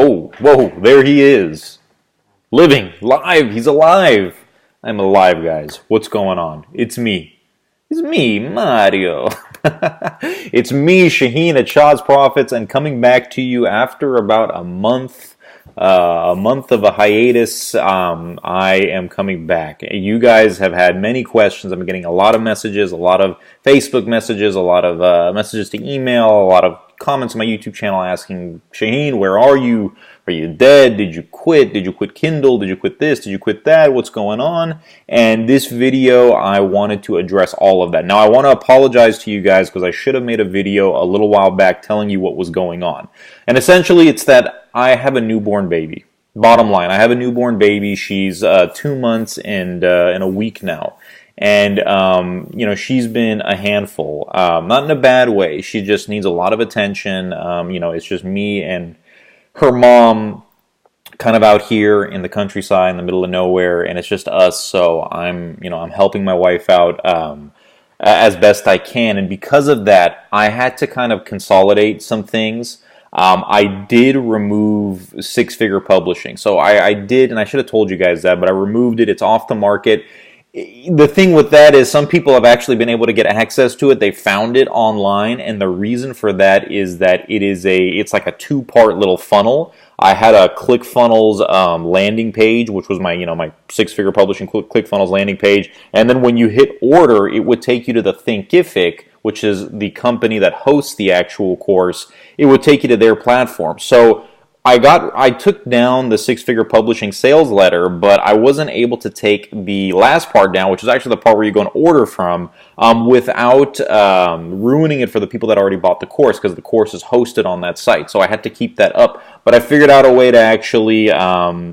Oh, whoa, there he is. Living, live, he's alive. I'm alive, guys. What's going on? It's me. It's me, Mario. It's me, Shaheen at Shah's Profits, and coming back to you after about a month of a hiatus. I am coming back. You guys have had many questions. I'm getting a lot of messages, a lot of Facebook messages, a lot of messages to email, a lot of comments on my YouTube channel asking, Shaheen, where are you? Are you dead? Did you quit? Did you quit Kindle? Did you quit this? Did you quit that? What's going on? And this video, I wanted to address all of that. Now, I want to apologize to you guys because I should have made a video a little while back telling you what was going on. And essentially, it's that I have a newborn baby. Bottom line, I have a newborn baby. She's 2 months and in a week now. And, she's been a handful, not in a bad way. She just needs a lot of attention. It's just me and her mom kind of out here in the countryside in the middle of nowhere, and it's just us. So I'm helping my wife out, as best I can. And because of that, I had to kind of consolidate some things. I did remove six-figure publishing. So I did, and I should have told you guys that, but I removed it. It's off the market. The thing with that is some people have actually been able to get access to it. They found it online, and the reason for that is that it's like a two-part little funnel. I had a ClickFunnels landing page, which was my six-figure publishing ClickFunnels landing page, and then when you hit order, it would take you to the Thinkific, which is the company that hosts the actual course. It would take you to their platform. So I took down the six-figure publishing sales letter, but I wasn't able to take the last part down, which is actually the part where you go and order from, without ruining it for the people that already bought the course, because the course is hosted on that site. So I had to keep that up. But I figured out a way to actually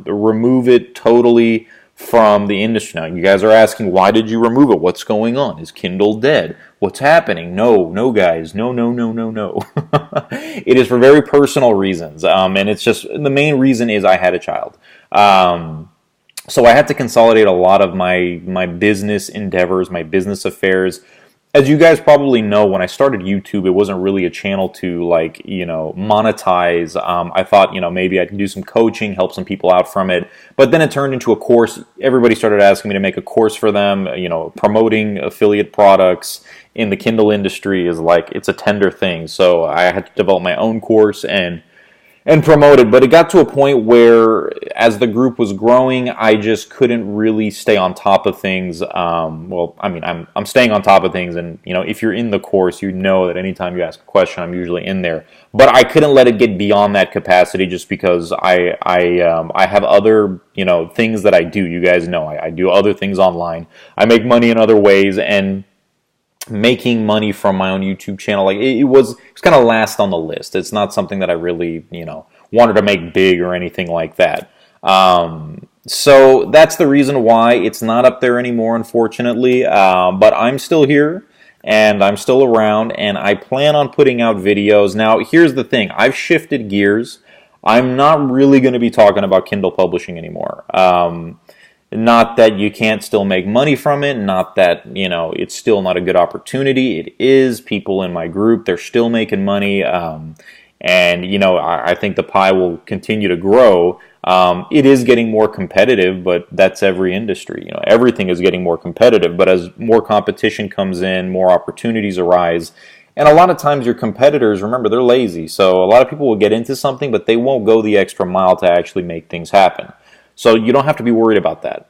remove it totally from the industry. Now, you guys are asking, why did you remove it? What's going on? Is Kindle dead? What's happening? No, guys. No. It is for very personal reasons. And it's just, the main reason is I had a child. So I had to consolidate a lot of my business endeavors, my business affairs. As you guys probably know, when I started YouTube, it wasn't really a channel to monetize. I thought, maybe I can do some coaching, help some people out from it. But then it turned into a course. Everybody started asking me to make a course for them. Promoting affiliate products in the Kindle industry is it's a tender thing. So I had to develop my own course and promote it. But it got to a point where, as the group was growing, I just couldn't really stay on top of things. I'm staying on top of things, and if you're in the course, you know that anytime you ask a question, I'm usually in there. But I couldn't let it get beyond that capacity, just because I have other things that I do. You guys know I do other things online. I make money in other ways, and making money from my own YouTube channel, it was kind of last on the list. It's not something that I really, wanted to make big or anything like that. So that's the reason why it's not up there anymore, unfortunately. But I'm still here, and I'm still around, and I plan on putting out videos. Now, here's the thing. I've shifted gears. I'm not really going to be talking about Kindle publishing anymore. Not that you can't still make money from it, not that, it's still not a good opportunity. It is. People in my group, they're still making money, and, I think the pie will continue to grow. It is getting more competitive, but that's every industry. Everything is getting more competitive, but as more competition comes in, more opportunities arise. And a lot of times your competitors, remember, they're lazy. So a lot of people will get into something, but they won't go the extra mile to actually make things happen. So you don't have to be worried about that.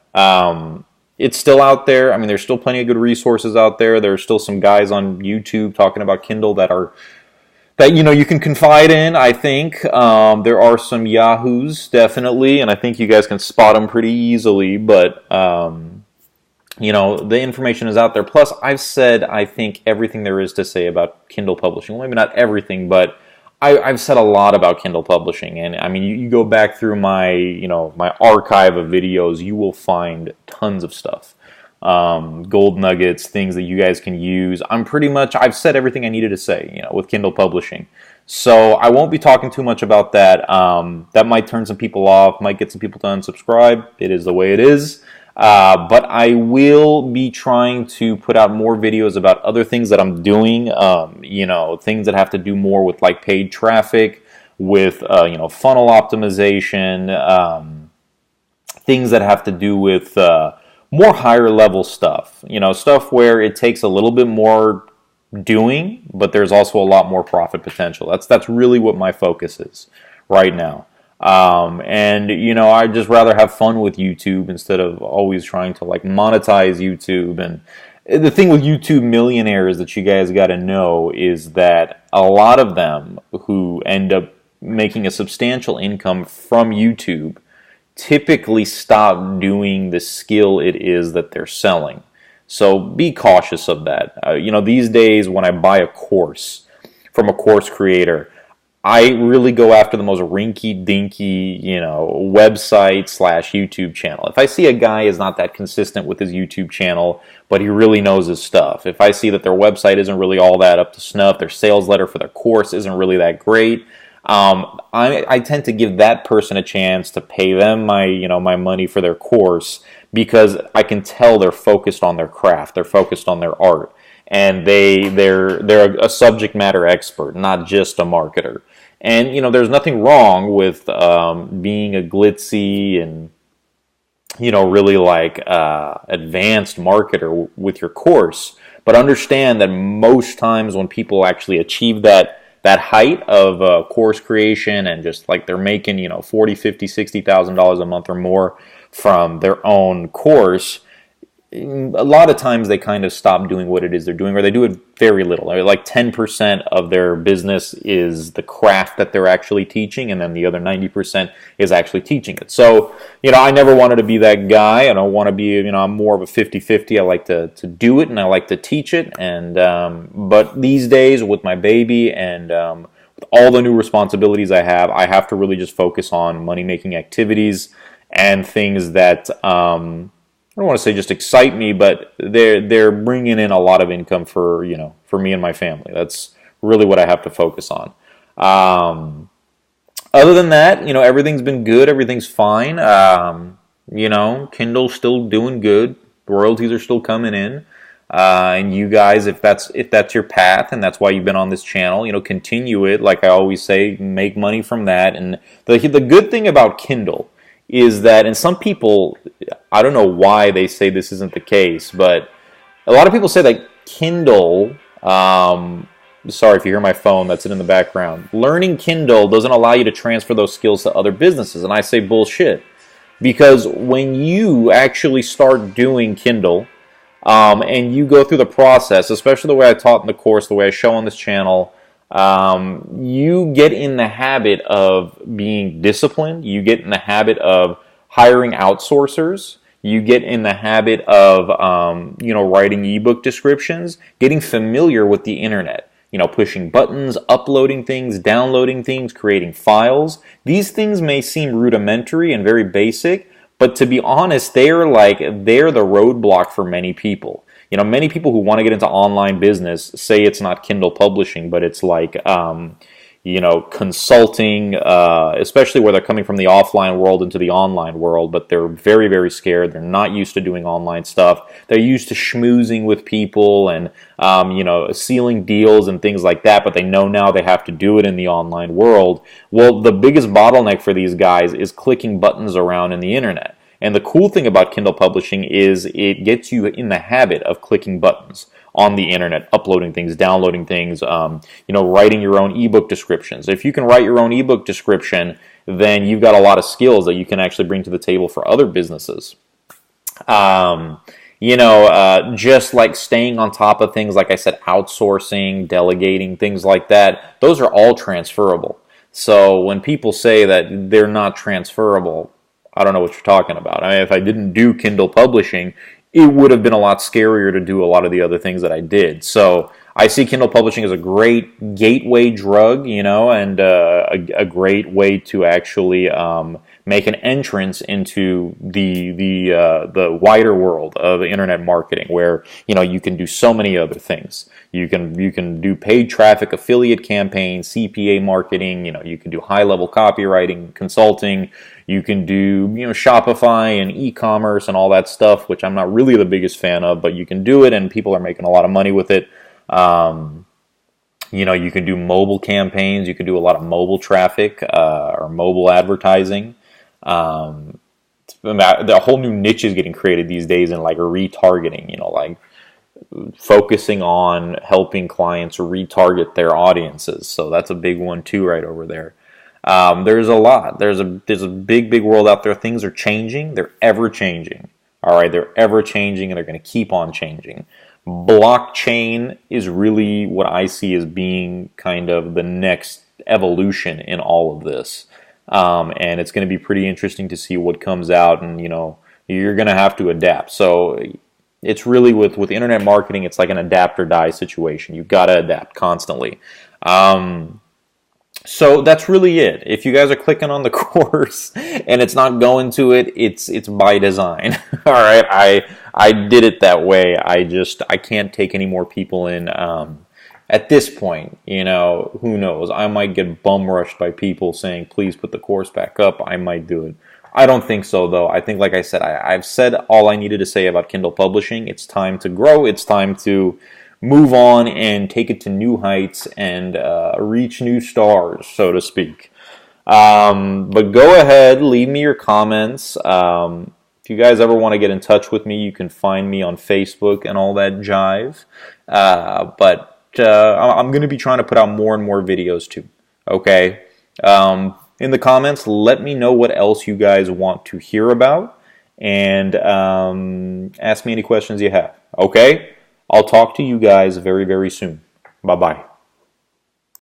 It's still out there. There's still plenty of good resources out there. There's still some guys on YouTube talking about Kindle that you can confide in, I think. There are some yahoos, definitely, and I think you guys can spot them pretty easily. But, the information is out there. Plus, I've said, I think, everything there is to say about Kindle publishing. Well, maybe not everything, but I've said a lot about Kindle publishing, and you go back through my my archive of videos, you will find tons of stuff, gold nuggets, things that you guys can use. I've said everything I needed to say, with Kindle publishing. So I won't be talking too much about that. That might turn some people off, might get some people to unsubscribe. It is the way it is. But I will be trying to put out more videos about other things that I'm doing, things that have to do more with paid traffic, with funnel optimization, things that have to do with more higher level stuff. Stuff where it takes a little bit more doing, but there's also a lot more profit potential. That's really what my focus is right now. And I'd just rather have fun with YouTube instead of always trying to monetize YouTube. And the thing with YouTube millionaires that you guys got to know is that a lot of them who end up making a substantial income from YouTube typically stop doing the skill it is that they're selling. So be cautious of that. These days when I buy a course from a course creator, I really go after the most rinky-dinky, website / YouTube channel. If I see a guy is not that consistent with his YouTube channel, but he really knows his stuff. If I see that their website isn't really all that up to snuff, their sales letter for their course isn't really that great, I tend to give that person a chance to pay them my money for their course, because I can tell they're focused on their craft, they're focused on their art, and they're a subject matter expert, not just a marketer. And there's nothing wrong with being a glitzy and really advanced marketer with your course, but understand that most times when people actually achieve that height of course creation and just they're making $40,000, $50,000, $60,000 a month or more from their own course, a lot of times they kind of stop doing what it is they're doing, or they do it very little. 10% of their business is the craft that they're actually teaching, and then the other 90% is actually teaching it. So, I never wanted to be that guy. I don't want to be, I'm more of a 50-50. I like to do it, and I like to teach it. And but these days, with my baby and with all the new responsibilities I have to really just focus on money-making activities and things that I don't want to say just excite me, but they're bringing in a lot of income for me and my family. That's really what I have to focus on. Other than that, everything's been good. Everything's fine. Kindle's still doing good. Royalties are still coming in. And you guys, if that's your path and that's why you've been on this channel, continue it. Like I always say, make money from that. And the good thing about Kindle is that, and some people, I don't know why they say this isn't the case, but a lot of people say that Kindle, sorry if you hear my phone, that's it in the background, learning Kindle doesn't allow you to transfer those skills to other businesses, and I say bullshit. Because when you actually start doing Kindle, and you go through the process, especially the way I taught in the course, the way I show on this channel, you get in the habit of being disciplined. You get in the habit of hiring outsourcers. You get in the habit of, writing ebook descriptions, getting familiar with the internet, pushing buttons, uploading things, downloading things, creating files. These things may seem rudimentary and very basic, but to be honest, they're the roadblock for many people. Many people who want to get into online business say it's not Kindle publishing, but it's consulting, especially where they're coming from the offline world into the online world, but they're very, very scared. They're not used to doing online stuff. They're used to schmoozing with people and, sealing deals and things like that, but they know now they have to do it in the online world. Well, the biggest bottleneck for these guys is clicking buttons around in the internet. And the cool thing about Kindle publishing is it gets you in the habit of clicking buttons on the internet, uploading things, downloading things, writing your own ebook descriptions. If you can write your own ebook description, then you've got a lot of skills that you can actually bring to the table for other businesses. Just like staying on top of things, like I said, outsourcing, delegating, things like that, those are all transferable. So when people say that they're not transferable, I don't know what you're talking about. If I didn't do Kindle publishing, it would have been a lot scarier to do a lot of the other things that I did. So I see Kindle publishing as a great gateway drug, and a great way to actually make an entrance into the wider world of internet marketing, where you can do so many other things. You can do paid traffic, affiliate campaigns, CPA marketing. You can do high level copywriting, consulting. You can do Shopify and e-commerce and all that stuff, which I'm not really the biggest fan of, but you can do it, and people are making a lot of money with it. You can do mobile campaigns. You can do a lot of mobile traffic or mobile advertising. Um, the whole new niche is getting created these days in like retargeting. Like focusing on helping clients retarget their audiences. So that's a big one too, right over there. There's a lot. There's a big world out there. Things are changing. They're ever changing. All right, they're ever changing, and they're going to keep on changing. Blockchain is really what I see as being kind of the next evolution in all of this, and it's going to be pretty interesting to see what comes out. And you're going to have to adapt. So it's really with internet marketing, it's like an adapt or die situation. You've got to adapt constantly. So that's really it. If you guys are clicking on the course and it's not going to it, it's by design. All right, I did it that way. I can't take any more people in. At this point, who knows? I might get bum rushed by people saying, please put the course back up. I might do it. I don't think so, though. I think, like I said, I've said all I needed to say about Kindle publishing. It's time to grow. It's time to move on and take it to new heights and reach new stars, so to speak. But go ahead, leave me your comments. If you guys ever want to get in touch with me, you can find me on Facebook and all that jive. But I'm going to be trying to put out more and more videos too. Okay? In the comments, let me know what else you guys want to hear about, and ask me any questions you have. Okay? I'll talk to you guys very, very soon. Bye-bye.